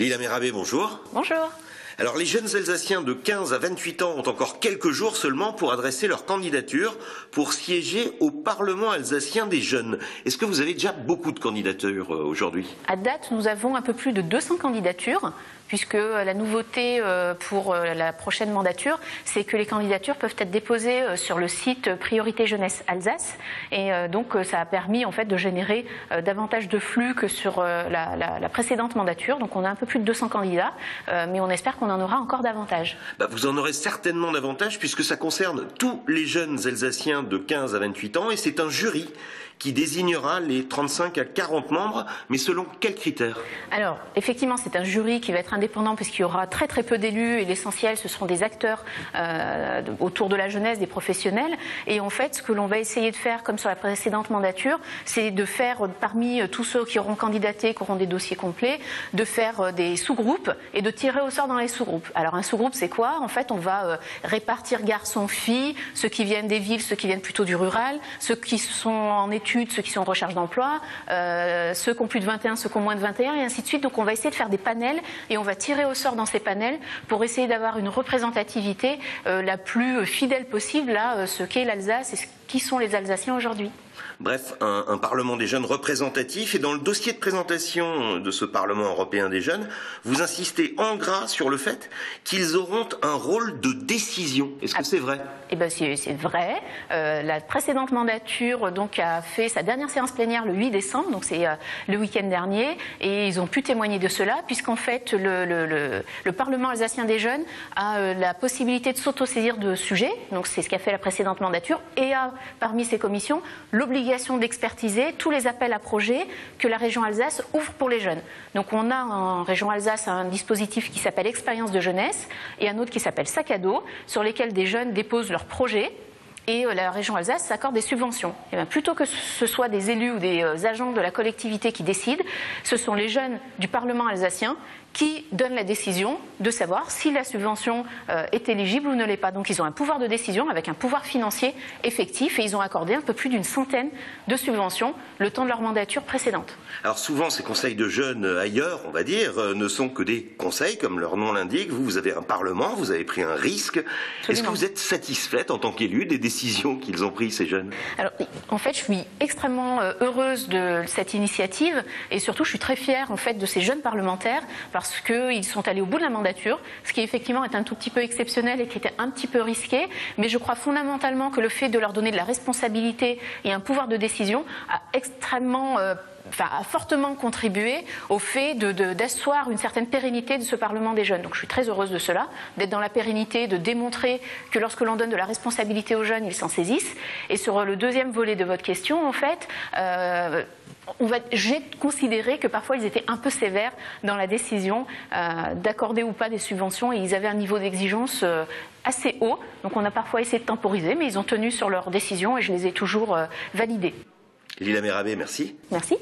Lila Mérabé, bonjour. Bonjour. Alors les jeunes Alsaciens de 15 à 28 ans ont encore quelques jours seulement pour adresser leur candidature pour siéger au Parlement alsacien des jeunes. Est-ce que vous avez déjà beaucoup de candidatures aujourd'hui? À date, nous avons un peu plus de 200 candidatures, puisque la nouveauté pour la prochaine mandature, c'est que les candidatures peuvent être déposées sur le site Priorité Jeunesse Alsace. Et donc ça a permis en fait de générer davantage de flux que sur la précédente mandature. Donc on a un peu plus de 200 candidats, mais on espère qu'on en aura encore davantage. Vous en aurez certainement davantage puisque ça concerne tous les jeunes Alsaciens de 15 à 28 ans et c'est un jury qui désignera les 35 à 40 membres, mais selon quels critères? Alors, effectivement, c'est un jury qui va être indépendant puisqu'il y aura très très peu d'élus et l'essentiel, ce seront des acteurs autour de la jeunesse, des professionnels. Et en fait, ce que l'on va essayer de faire, comme sur la précédente mandature, c'est de faire, parmi tous ceux qui auront candidaté, qui auront des dossiers complets, de faire des sous-groupes et de tirer au sort dans les sous-groupes. Alors, un sous-groupe, c'est quoi? En fait, on va répartir garçons-filles, ceux qui viennent des villes, ceux qui viennent plutôt du rural, ceux qui sont en études, ceux qui sont en recherche d'emploi, ceux qui ont plus de 21, ceux qui ont moins de 21 et ainsi de suite. Donc on va essayer de faire des panels et on va tirer au sort dans ces panels pour essayer d'avoir une représentativité la plus fidèle possible à ce qu'est l'Alsace et ce qui sont les Alsaciens aujourd'hui. Bref, un Parlement des jeunes représentatif. Et dans le dossier de présentation de ce Parlement européen des jeunes, vous insistez en gras sur le fait qu'ils auront un rôle de décision. Est-ce que c'est vrai? Eh bien, c'est vrai. La précédente mandature donc, a fait sa dernière séance plénière le 8 décembre, donc c'est le week-end dernier, et ils ont pu témoigner de cela, puisqu'en fait, le Parlement alsacien des jeunes a la possibilité de s'autosaisir de sujets, donc c'est ce qu'a fait la précédente mandature, et a, parmi ses commissions, l'obligation d'expertiser tous les appels à projets que la région Alsace ouvre pour les jeunes. Donc on a en région Alsace un dispositif qui s'appelle Expérience de jeunesse et un autre qui s'appelle Sac à dos, sur lesquels des jeunes déposent leurs projets et la région Alsace s'accorde des subventions. Et bien, plutôt que ce soit des élus ou des agents de la collectivité qui décident, ce sont les jeunes du Parlement alsacien qui donnent la décision de savoir si la subvention est éligible ou ne l'est pas. Donc ils ont un pouvoir de décision avec un pouvoir financier effectif et ils ont accordé un peu plus d'une centaine de subventions le temps de leur mandature précédente. Alors souvent ces conseils de jeunes ailleurs, on va dire, ne sont que des conseils comme leur nom l'indique. Vous avez un Parlement, vous avez pris un risque. Absolument. Est-ce que vous êtes satisfaite en tant qu'élu des décisions qu'ils ont prises ces jeunes? Alors en fait je suis extrêmement heureuse de cette initiative et surtout je suis très fière en fait de ces jeunes parlementaires parce qu'ils sont allés au bout de la mandature, ce qui effectivement est un tout petit peu exceptionnel et qui était un petit peu risqué, mais je crois fondamentalement que le fait de leur donner de la responsabilité et un pouvoir de décision a a fortement contribué au fait d'asseoir une certaine pérennité de ce Parlement des jeunes. Donc je suis très heureuse de cela, d'être dans la pérennité, de démontrer que lorsque l'on donne de la responsabilité aux jeunes, ils s'en saisissent. Et sur le deuxième volet de votre question, en fait, j'ai considéré que parfois ils étaient un peu sévères dans la décision d'accorder ou pas des subventions et ils avaient un niveau d'exigence assez haut. Donc on a parfois essayé de temporiser, mais ils ont tenu sur leur décision et je les ai toujours validées. Lila Mérabé, merci. Merci.